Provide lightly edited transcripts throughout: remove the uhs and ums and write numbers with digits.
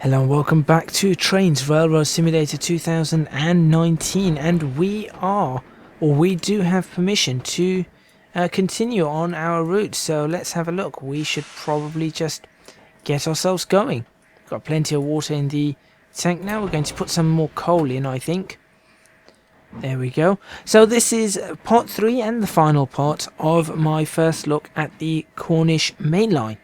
Hello and welcome back to Trainz Railroad Simulator 2019, and we do have permission to continue on our route, so let's have a look. We should probably just get ourselves going. Got plenty of water in the tank now. We're going to put some more coal in, I think. There we go. So this is part 3 and the final part of my first look at the Cornish Mainline.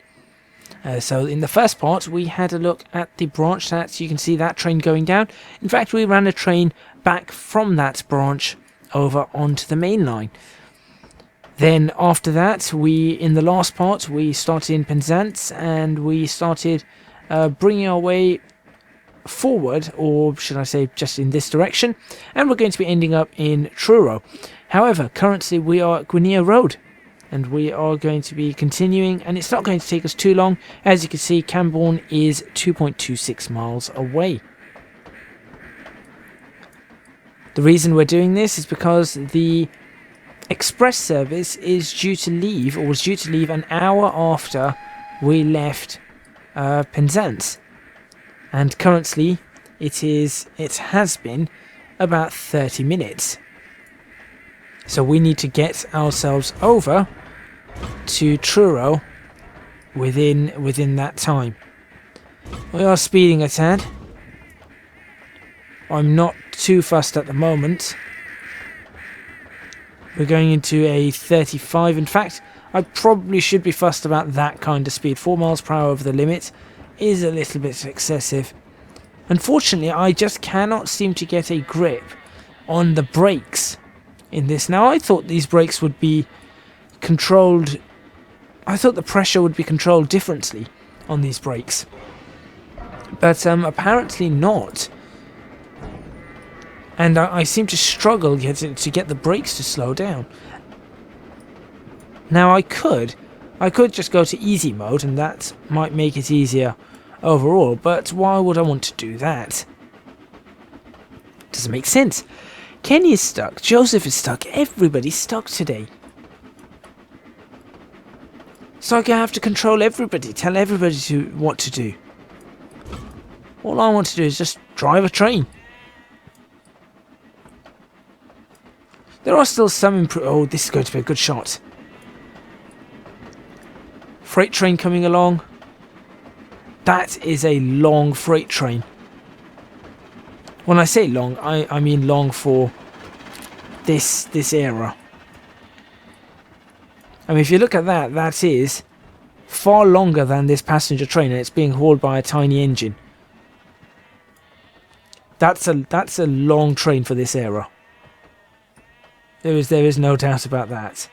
So in the first part we had a look at the branch that you can see that train going down. In fact, we ran a train back from that branch over onto the main line. Then after that, in the last part we started in Penzance and we started bringing our way forward, or should I say just in this direction, and we're going to be ending up in Truro. However, currently we are at Gwinear Road, and we are going to be continuing, and it's not going to take us too long. As you can see, Camborne is 2.26 miles away. The reason we're doing this is because the express service is due to leave, or was due to leave, an hour after we left Penzance. And currently it has been about 30 minutes. So we need to get ourselves over to Truro within that time. We are speeding a tad. I'm not too fussed at the moment. We're going into a 35. In fact, I probably should be fussed about that kind of speed. 4 miles per hour over the limit is a little bit excessive. Unfortunately, I just cannot seem to get a grip on the brakes in this. Now, I thought these brakes would be controlled. I thought the pressure would be controlled differently on these brakes, but apparently not. And I seem to struggle to get the brakes to slow down. Now, I could just go to easy mode, and that might make it easier overall, but why would I want to do that? Doesn't make sense. Kenny is stuck, Joseph is stuck, everybody's stuck today. So I have to control everybody, tell everybody what to do. All I want to do is just drive a train. There are still some oh, this is going to be a good shot. Freight train coming along. That is a long freight train. When I say long, I mean long for this era. I mean, if you look at that, that is far longer than this passenger train, and it's being hauled by a tiny engine. That's a long train for this era. There is no doubt about that.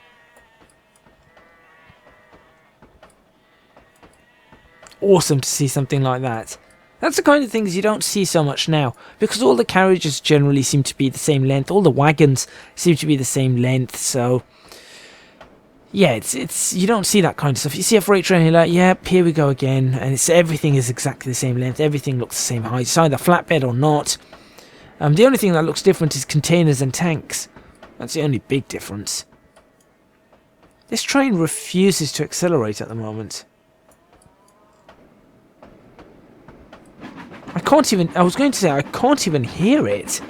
Awesome to see something like that. That's the kind of things you don't see so much now, because all the carriages generally seem to be the same length, all the wagons seem to be the same length, so yeah, it's you don't see that kind of stuff. You see a freight train, you're like, yep, here we go again, and everything is exactly the same length, everything looks the same height, it's either flatbed or not. The only thing that looks different is containers and tanks. That's the only big difference. This train refuses to accelerate at the moment. I was going to say, I can't even hear it.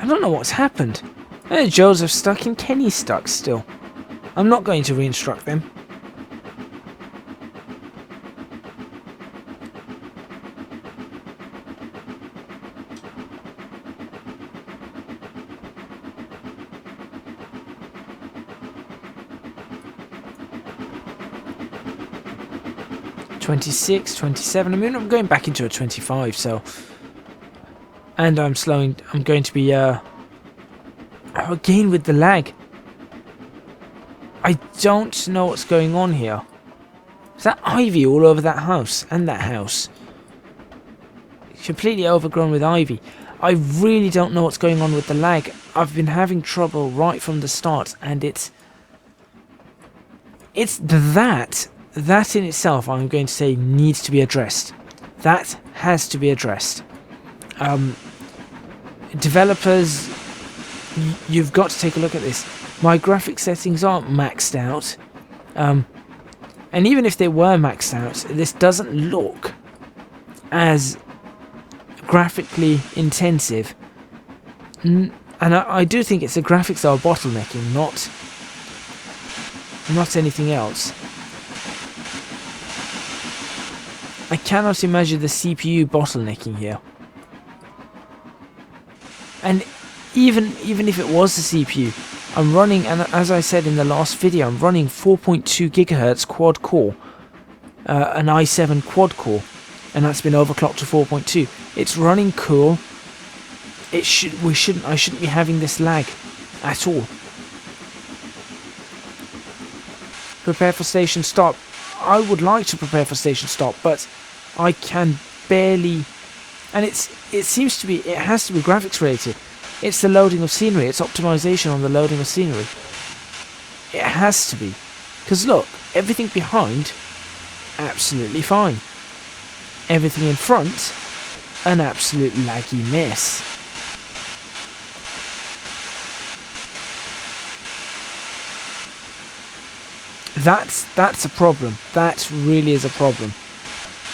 I don't know what's happened. Joseph's stuck and Kenny's stuck still. I'm not going to re-instruct them. .26, 27. I mean, I'm going back into a 25, so, and I'm slowing. I'm going to be again with the lag. I don't know what's going on here. Is that ivy all over that house and that house? Completely overgrown with ivy. I really don't know what's going on with the lag. I've been having trouble right from the start, and it's that in itself, I'm going to say, needs to be addressed. That has to be addressed. Developers, you've got to take a look at this. My graphic settings aren't maxed out. And even if they were maxed out, this doesn't look as graphically intensive. And I do think it's the graphics that are bottlenecking, not anything else. I cannot imagine the CPU bottlenecking here. And even if it was the CPU, I'm running, and as I said in the last video, I'm running 4.2 gigahertz quad core, an i7 quad core, and that's been overclocked to 4.2. It's running cool. I shouldn't be having this lag at all. Prepare for station stop. I would like to prepare for station stop, but I can barely, and it has to be graphics related. It's the loading of scenery, it's optimization on the loading of scenery. It has to be. Because look, everything behind, absolutely fine. Everything in front, an absolute laggy mess. That's a problem. That really is a problem.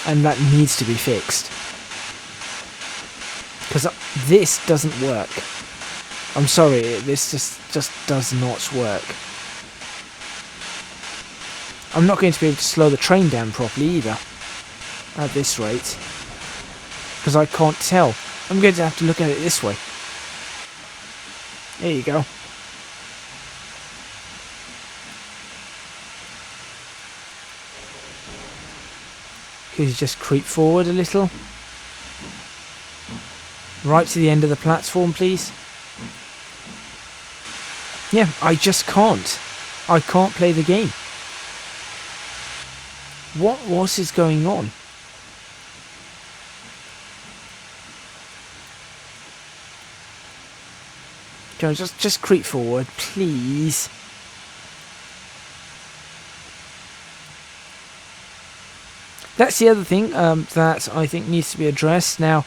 And that needs to be fixed. Because this doesn't work. I'm sorry, this just does not work. I'm not going to be able to slow the train down properly either. At this rate. Because I can't tell. I'm going to have to look at it this way. There you go. Could you just creep forward a little? Right to the end of the platform, please. Yeah, I just can't. I can't play the game. What is going on? Go, just creep forward, please. That's the other thing that I think needs to be addressed. Now,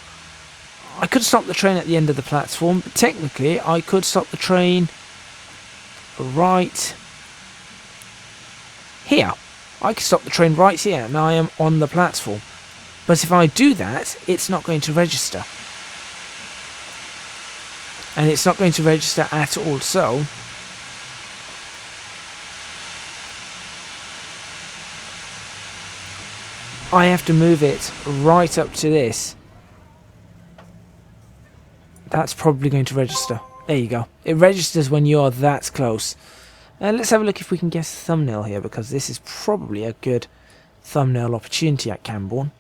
I could stop the train at the end of the platform, but technically I could stop the train right here. I could stop the train right here, and I am on the platform. But if I do that, it's not going to register. And it's not going to register at all, so I have to move it right up to this. That's probably going to register. There you go. It registers when you're that close. Let's have a look if we can guess the thumbnail here, because this is probably a good thumbnail opportunity at Camborne.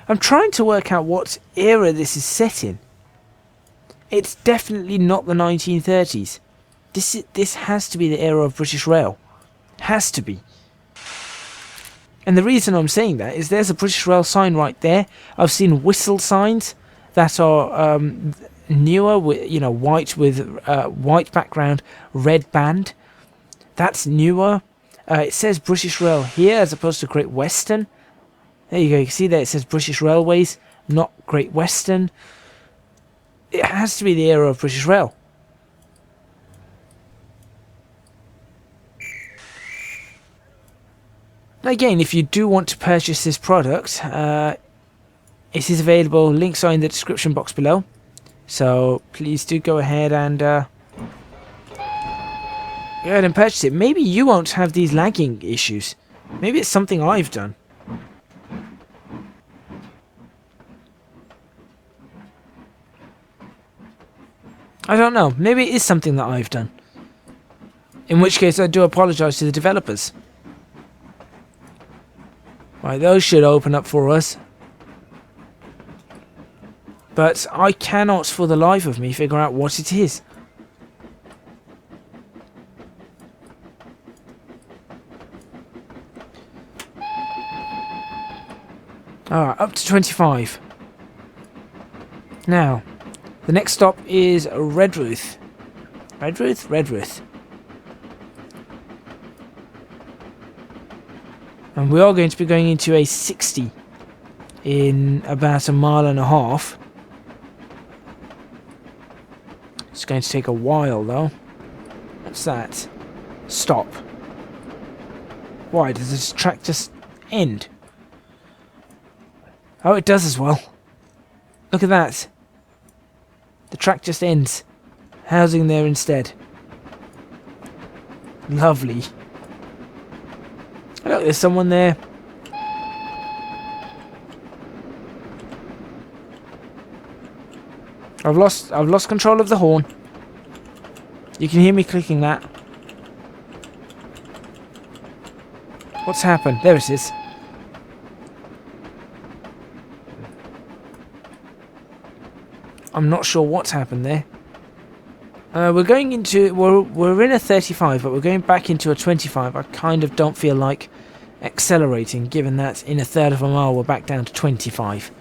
I'm trying to work out what era this is set in. It's definitely not the 1930s. This has to be the era of British Rail. Has to be. And the reason I'm saying that is there's a British Rail sign right there. I've seen whistle signs that are newer, with, you know, white with white background, red band. That's newer. It says British Rail here as opposed to Great Western. There you go. You can see there it says British Railways, not Great Western. It has to be the era of British Rail. Again, if you do want to purchase this product, it is available. Links are in the description box below. So please do go ahead and purchase it. Maybe you won't have these lagging issues. Maybe it's something I've done. I don't know. Maybe it is something that I've done. In which case, I do apologise to the developers. Right, those should open up for us. But I cannot, for the life of me, figure out what it is. Alright, up to 25. Now, the next stop is Redruth. Redruth? Redruth. And we are going to be going into a 60 in about a mile and a half. It's going to take a while though. What's that? stop? Why does this track just end? Oh, it does as well. Look at that. The track just ends. Housing there instead. Lovely. Look, there's someone there. I've lost control of the horn. You can hear me clicking that. What's happened? There it is. I'm not sure what's happened there. We're going into... We're in a 35, but we're going back into a 25. I kind of don't feel like accelerating, given that in a third of a mile we're back down to 25.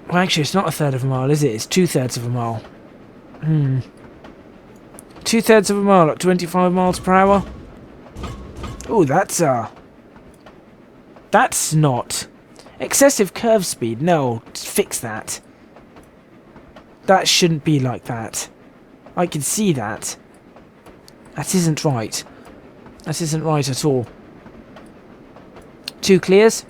Well, actually, it's not a third of a mile, is it? It's 2/3 of a mile. 2/3 of a mile at 25 miles per hour? Oh, that's not... Excessive curve speed. No, fix that. That shouldn't be like that. I can see that. That isn't right. That isn't right at all. 2 clears.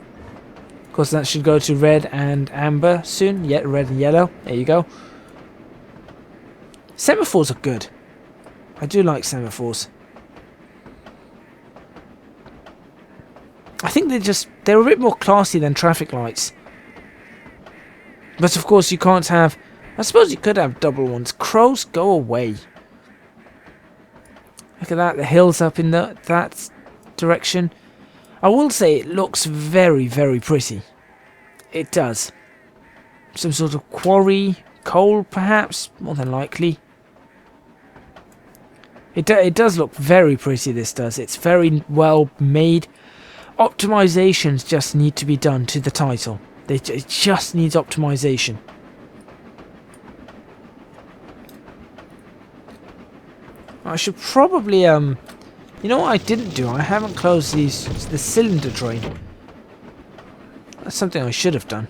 Of course, that should go to red and amber soon. Yeah, red and yellow. There you go. Semaphores are good. I do like semaphores. I think they're a bit more classy than traffic lights. But of course you can't have... I suppose you could have double ones. Crows, go away. Look at that, the hills up in that direction. I will say it looks very, very pretty. It does. Some sort of quarry, coal perhaps, more than likely. It does look very pretty, this does. It's very well made. Optimizations just need to be done to the title. It just needs optimization. I should probably, you know what I didn't do? I haven't closed the cylinder drain. That's something I should have done.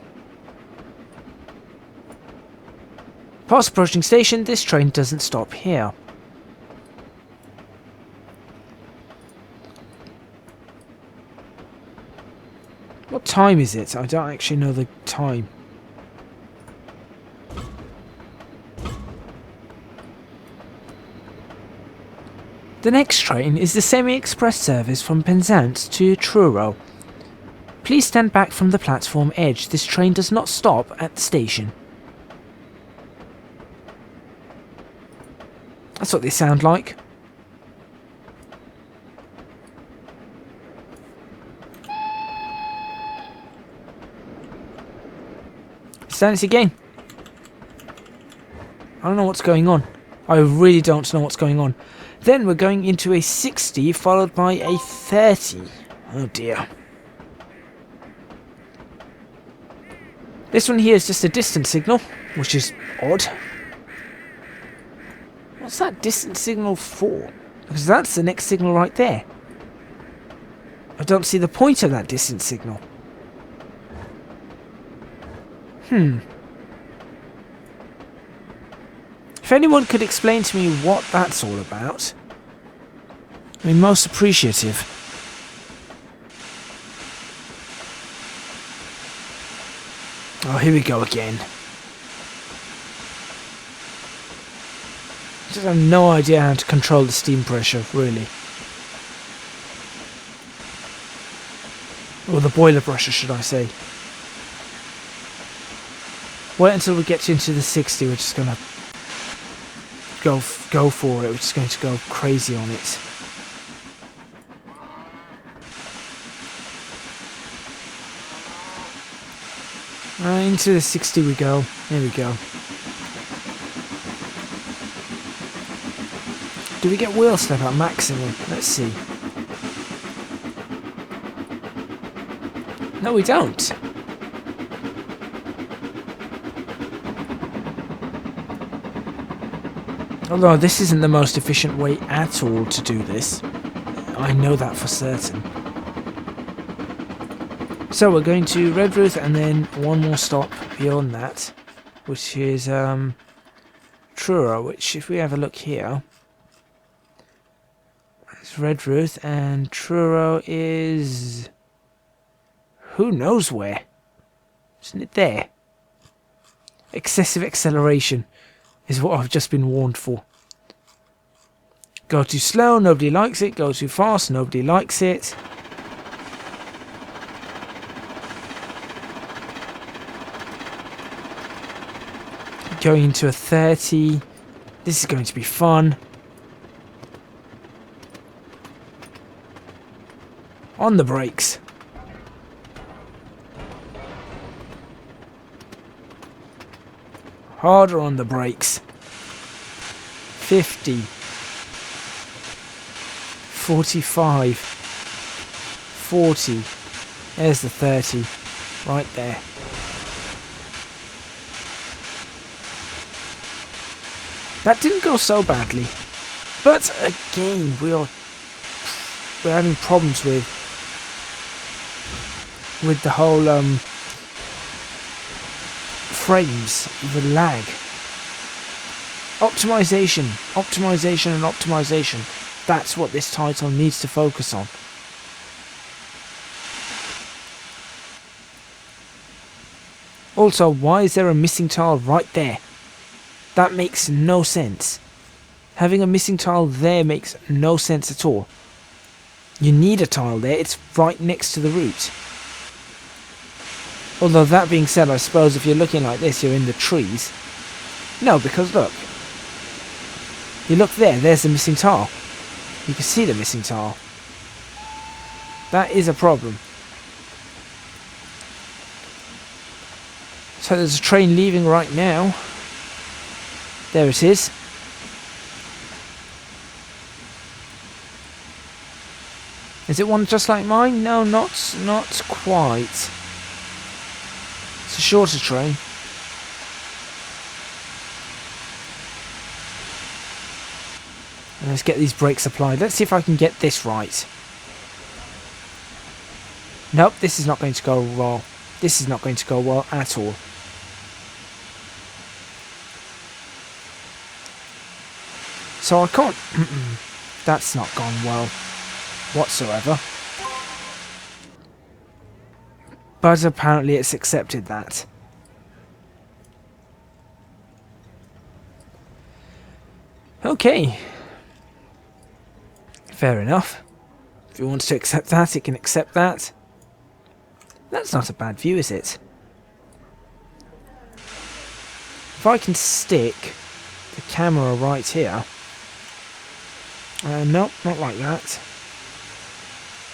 Past approaching station, this train doesn't stop here. What time is it? I don't actually know the time. The next train is the semi-express service from Penzance to Truro. Please stand back from the platform edge. This train does not stop at the station. That's what they sound like. Stand it again. I don't know what's going on. I really don't know what's going on. Then we're going into a 60 followed by a 30. Oh dear. This one here is just a distance signal, which is odd. What's that distance signal for? Because that's the next signal right there. I don't see the point of that distance signal. If anyone could explain to me what that's all about, I'd be most appreciative. Oh, here we go again. I just have no idea how to control the steam pressure, really. Or the boiler pressure, should I say. Wait until we get into the 60, we're just going to go for it, we're just going to go crazy on it. Into the 60 we go, there we go. Do we get wheel step at maximum? Let's see. No, we don't. Although this isn't the most efficient way at all to do this. I know that for certain. So we're going to Redruth and then one more stop beyond that, which is Truro, which if we have a look here, it's Redruth, and Truro is who knows where. Isn't it there? Excessive acceleration is what I've just been warned for. Go too slow, nobody likes it. Go too fast, nobody likes it. Going into a 30. This is going to be fun. On the brakes. Harder on the brakes. 50. 45. 40. There's the 30. Right there. That didn't go so badly. But again, we're having problems with the whole frames, the lag. Optimization, optimization and optimization. That's what this title needs to focus on. Also, why is there a missing tile right there? That makes no sense. Having a missing tile there makes no sense at all. You need a tile there, it's right next to the route. Although that being said, I suppose if you're looking like this, you're in the trees. No, because look. You look there, there's the missing tile. You can see the missing tile. That is a problem. So there's a train leaving right now. There it is. Is it one just like mine? No, not quite. It's a shorter train. Let's get these brakes applied. Let's see if I can get this right. Nope, this is not going to go well. This is not going to go well at all. So I can't... That's not gone well whatsoever. But apparently it's accepted that. Okay. Fair enough. If it wants to accept that, it can accept that. That's not a bad view, is it? If I can stick the camera right here... nope, not like that.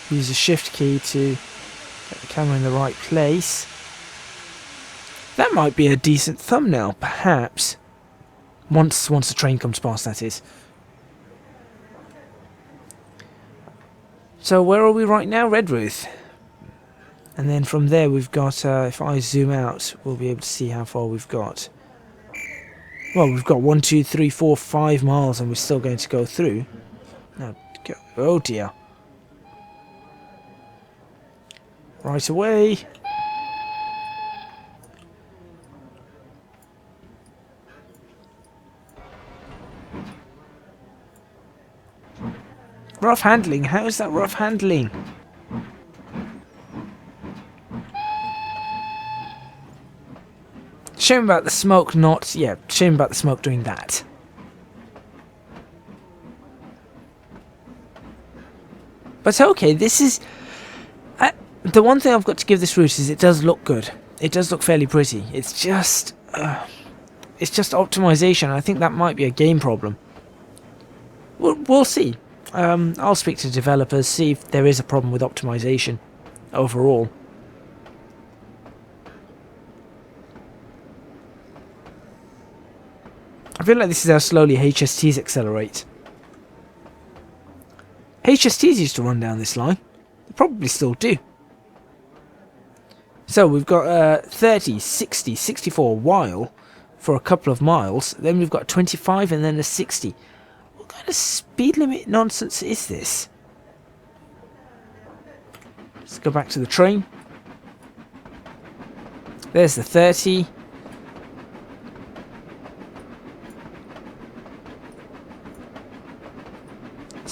Use the shift key to get the camera in the right place. That might be a decent thumbnail, perhaps. Once the train comes past, that is. So where are we right now? Redruth. And then from there we've got, if I zoom out, we'll be able to see how far we've got. Well, we've got 1, 2, 3, 4, 5 miles and we're still going to go through. Now, oh dear. Right away. Rough handling? How is that rough handling? Shame about the smoke not... Yeah, shame about the smoke doing that. But okay, this is... the one thing I've got to give this route is it does look good. It does look fairly pretty. It's just optimization. I think that might be a game problem. We'll see. I'll speak to developers, see if there is a problem with optimization overall. I feel like this is how slowly HSTs accelerate. HSTs used to run down this line. They probably still do. So we've got 30, 60, 64 while for a couple of miles. Then we've got 25 and then a 60. What kind of speed limit nonsense is this? Let's go back to the train. There's the 30.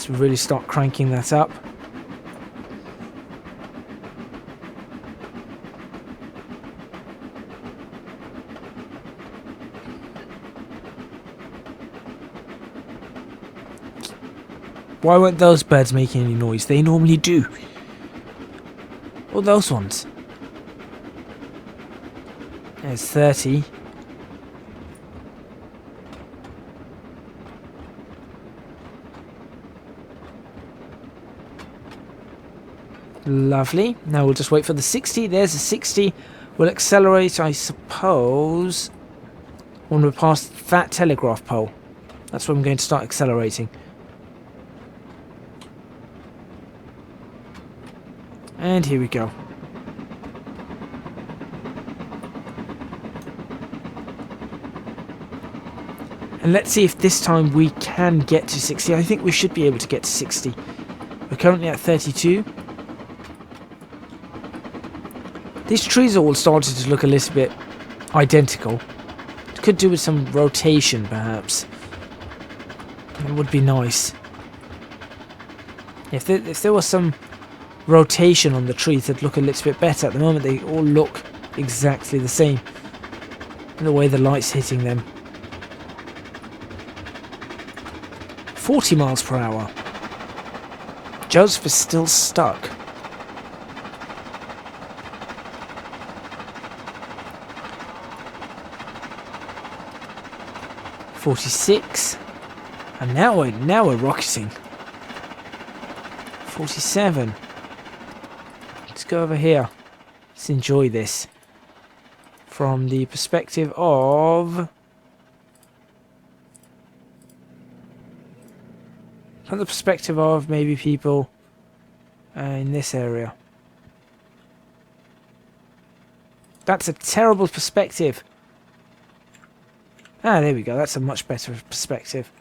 Let's really start cranking that up. Why weren't those birds making any noise? They normally do. Or those ones. There's 30. Lovely. Now we'll just wait for the 60. There's a 60. We'll accelerate, I suppose, when we're past that telegraph pole. That's when I'm going to start accelerating. And here we go. And let's see if this time we can get to 60. I think we should be able to get to 60. We're currently at 32. These trees all started to look a little bit identical. It could do with some rotation, perhaps. It would be nice. If there was some rotation on the trees, they'd look a little bit better. At the moment, they all look exactly the same. And the way the light's hitting them. 40 miles per hour. Joseph is still stuck. $46, and now we're rocketing. 47. Let's go over here. Let's enjoy this from the perspective of maybe people in this area. That's a terrible perspective. Ah, there we go. That's a much better perspective.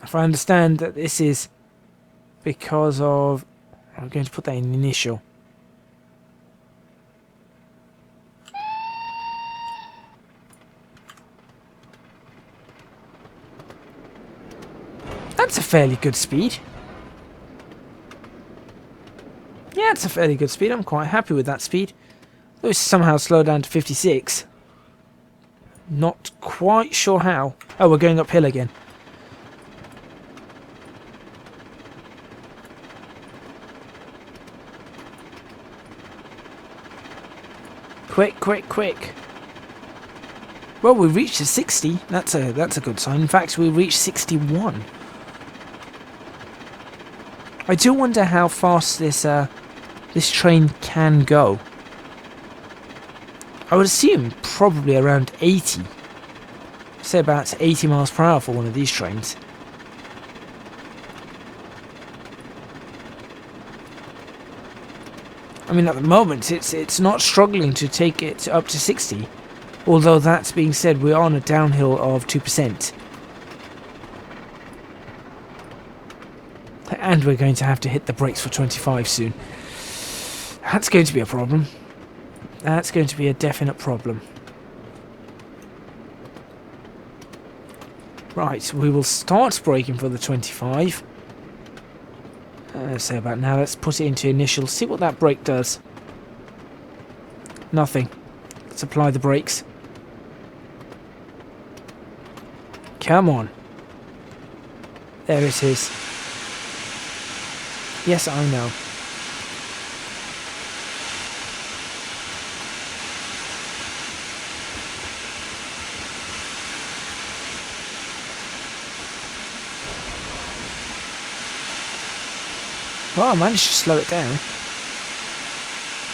If I understand that this is because of... I'm going to put that in initial. That's a fairly good speed. Yeah, it's a fairly good speed. I'm quite happy with that speed. Though it's somehow slowed down to 56. Not quite sure how. Oh, we're going uphill again. Quick, quick, quick. Well, we reached a 60. That's a good sign. In fact, we reached 61. I do wonder how fast this train can go. I would assume probably around 80. Say about 80 miles per hour for one of these trains. I mean, at the moment, it's not struggling to take it up to 60. Although, that's being said, we are on a downhill of 2%. And we're going to have to hit the brakes for 25 soon. That's going to be a problem. That's going to be a definite problem. Right, we will start braking for the 25. Say about now. Let's put it into initial. See what that brake does. Nothing. Let's apply the brakes. Come on. There it is. Yes, I know. Well, I managed to slow it down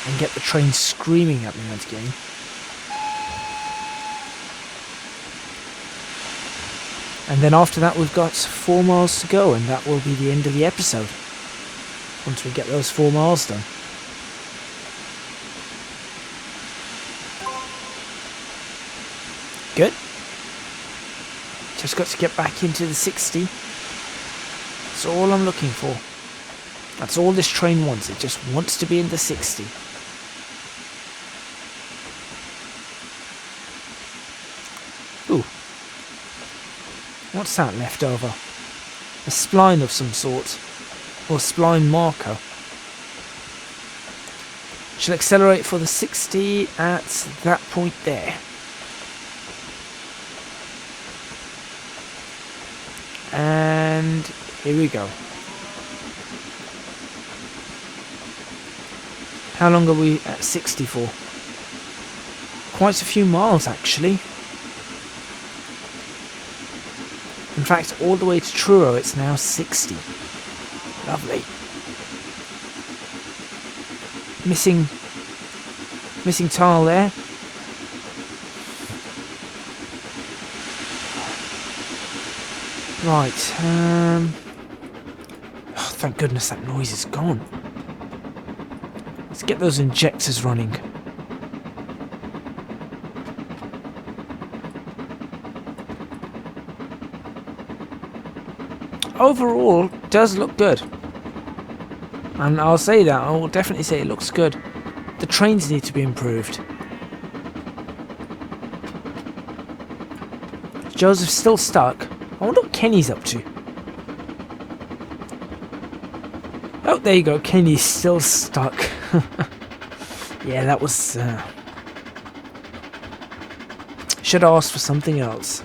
and get the train screaming at me once again. And then after that we've got 4 miles to go, and that will be the end of the episode. Once we get those 4 miles done. Good. Just got to get back into the 60. That's all I'm looking for. That's all this train wants. It just wants to be in the 60. Ooh. What's that left over? A spline of some sort. Or spline marker. Shall accelerate for the 60 at that point there. And here we go. How long are we at 60 for? Quite a few miles actually. In fact, all the way to Truro it's now 60. Lovely. Missing tile there. Right. Oh, thank goodness that noise is gone. Let's get those injectors running. Overall, does look good. And I'll say that, I will definitely say it looks good. The trains need to be improved. Joseph's still stuck. I wonder what Kenny's up to. Oh, there you go. Kenny's still stuck. Yeah, that was... should have asked for something else.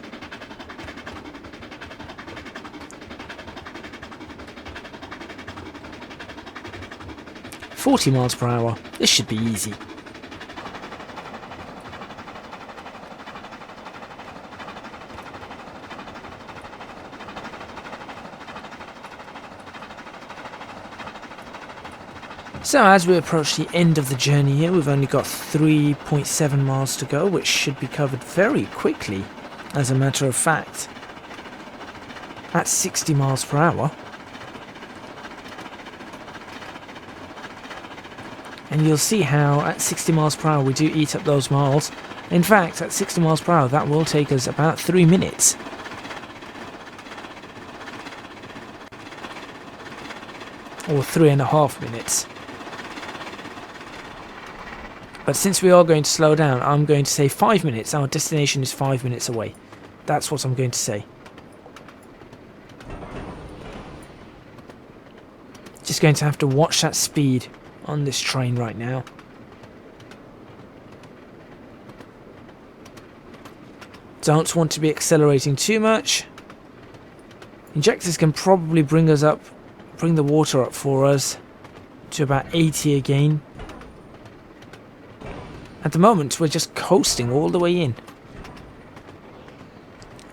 $40 miles per hour. This should be easy. So as we approach the end of the journey here, we've only got 3.7 miles to go, which should be covered very quickly, as a matter of fact. At 60 miles per hour. And you'll see how at 60 miles per hour we do eat up those miles. In fact, at 60 miles per hour that will take us about 3 minutes. Or 3.5 minutes. But since we are going to slow down, I'm going to say 5 minutes. Our destination is 5 minutes away. That's what I'm going to say. Just going to have to watch that speed on this train right now. Don't want to be accelerating too much. Injectors can probably bring the water up for us to about 80 again. At the moment we're just coasting all the way in.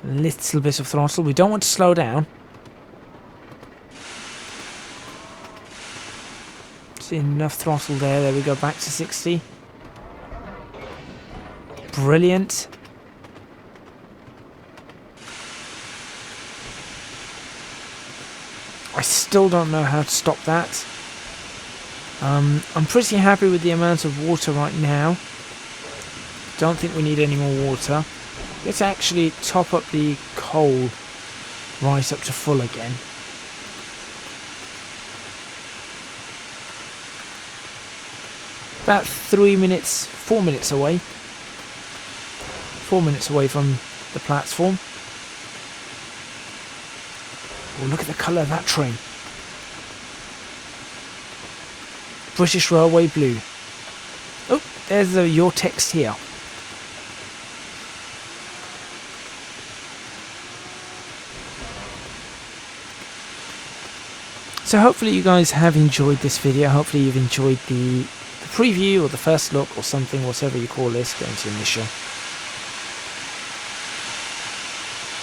A little bit of throttle. We don't want to slow down. See enough throttle there. There we go, back to 60. Brilliant. I still don't know how to stop that. I'm pretty happy with the amount of water right now. Don't think we need any more water. Let's actually top up the coal right up to full again. About 4 minutes away. 4 minutes away from the platform. Oh, look at the colour of that train. British Railway blue. Oh, there's your text here. So hopefully you guys have enjoyed this video. Hopefully you've enjoyed the preview or the first look or something, whatever you call this, going to initial.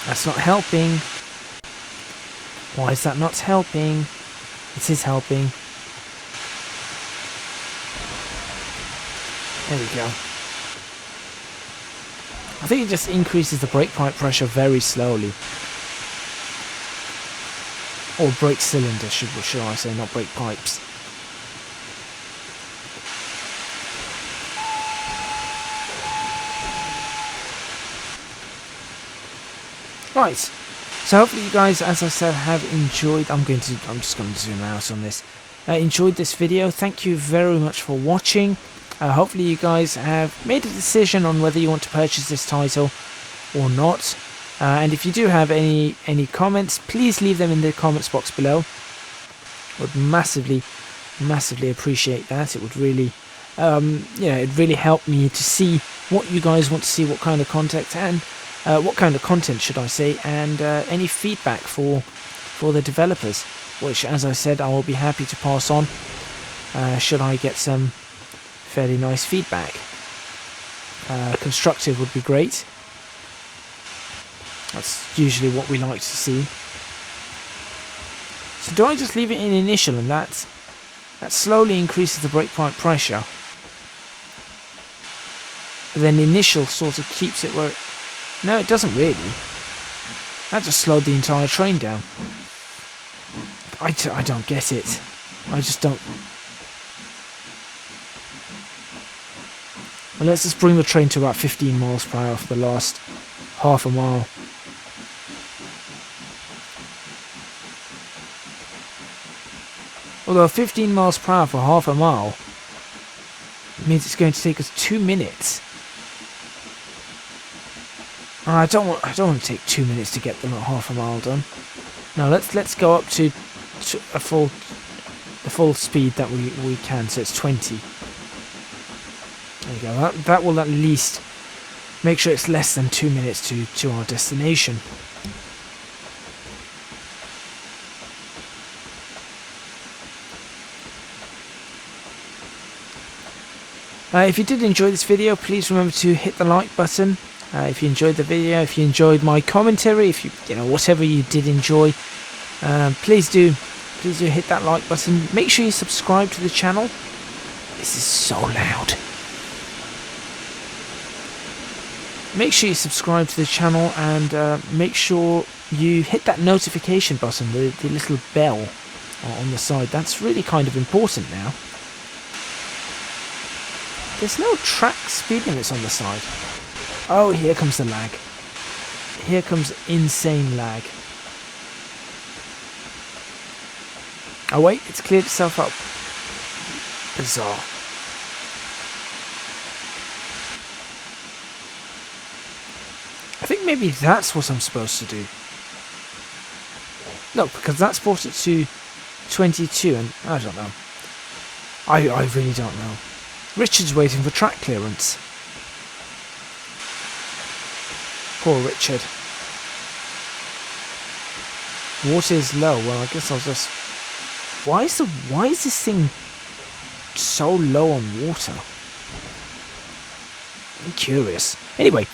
That's not helping. Why is that not helping? It is helping. There we go. I think it just increases the brake pipe pressure very slowly. Or brake cylinder, should I say, not brake pipes. Right, so hopefully you guys, as I said, have enjoyed. I'm just going to zoom out on this. Enjoyed this video. Thank you very much for watching. Hopefully you guys have made a decision on whether you want to purchase this title. or not. And if you do have any comments, please leave them in the comments box below. Would massively appreciate that. It would really it really helped me to see what you guys want to see, what kind of content, and what kind of content should I say, and any feedback for the developers, which, as I said, I will be happy to pass on should I get some fairly nice feedback. Constructive would be great. That's usually what we like to see. So do I just leave it in initial, and that slowly increases the brake pipe pressure? But then initial sort of keeps it where... No, it doesn't really. That just slowed the entire train down. I don't get it. I just don't... Well, let's just bring the train to about 15 miles per hour for the last half a mile. Although 15 miles per hour for half a mile means it's going to take us 2 minutes. I don't want to take 2 minutes to get them at half a mile done. No, let's go up to the full speed that we can. So it's 20. There you go. That will at least make sure it's less than 2 minutes to our destination. If you did enjoy this video, please remember to hit the like button. If you enjoyed the video, if you enjoyed my commentary, if you whatever you did enjoy, please do hit that like button. Make sure you subscribe to the channel. This is so loud. Make sure you subscribe to the channel, and make sure you hit that notification button, the little bell on the side. That's really kind of important now. There's no track speed limits on the side. Oh, here comes the lag. Here comes insane lag. Oh wait, it's cleared itself up. Bizarre. I think maybe that's what I'm supposed to do. No, because that's brought it to 22, and I don't know. I really don't know. Richard's waiting for track clearance. Poor Richard. Water is low. Well, I guess I'll just... Why is this thing so low on water? I'm curious. Anyway,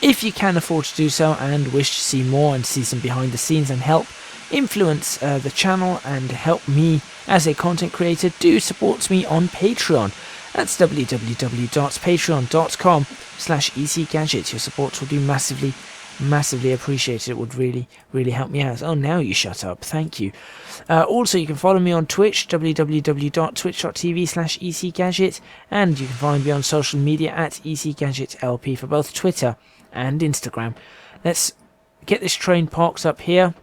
if you can afford to do so and wish to see more and see some behind the scenes and help influence the channel and help me as a content creator, do support me on Patreon. That's www.patreon.com/ecgadget. Your support will be massively appreciated. It would really help me out. Oh, now you shut up. Thank you. Also, you can follow me on Twitch, www.twitch.tv/ecgadget, and you can find me on social media at ecgadgetlp for both Twitter and Instagram. Let's get this train parked up here.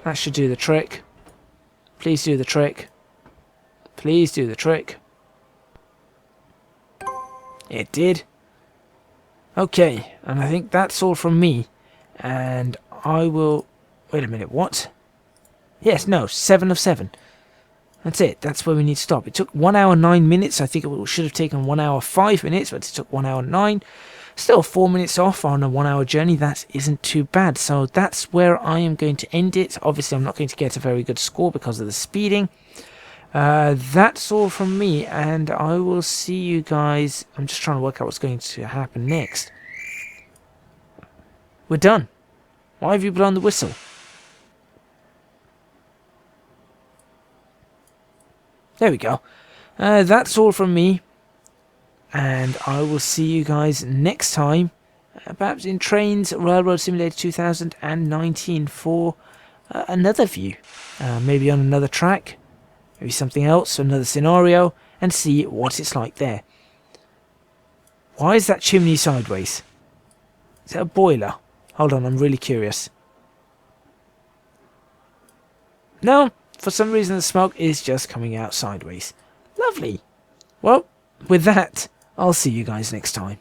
That should do the trick. Please do the trick. Please do the trick. It did. Okay, and I think that's all from me. And I will... Wait a minute, what? Yes, no, 7 of 7. That's it, that's where we need to stop. It took 1 hour 9 minutes. I think it should have taken 1 hour 5 minutes, but it took 1 hour 9. Still 4 minutes off on a 1 hour journey. That isn't too bad. So that's where I am going to end it. Obviously, I'm not going to get a very good score because of the speeding. That's all from me, and I will see you guys. I'm just trying to work out what's going to happen next. We're done. Why have you blown the whistle? There we go. That's all from me. And I will see you guys next time, perhaps in Trainz Railroad Simulator 2019 for another view. Maybe on another track, maybe something else, another scenario, and see what it's like there. Why is that chimney sideways? Is that a boiler? Hold on, I'm really curious. No, for some reason the smoke is just coming out sideways. Lovely. Well, with that, I'll see you guys next time.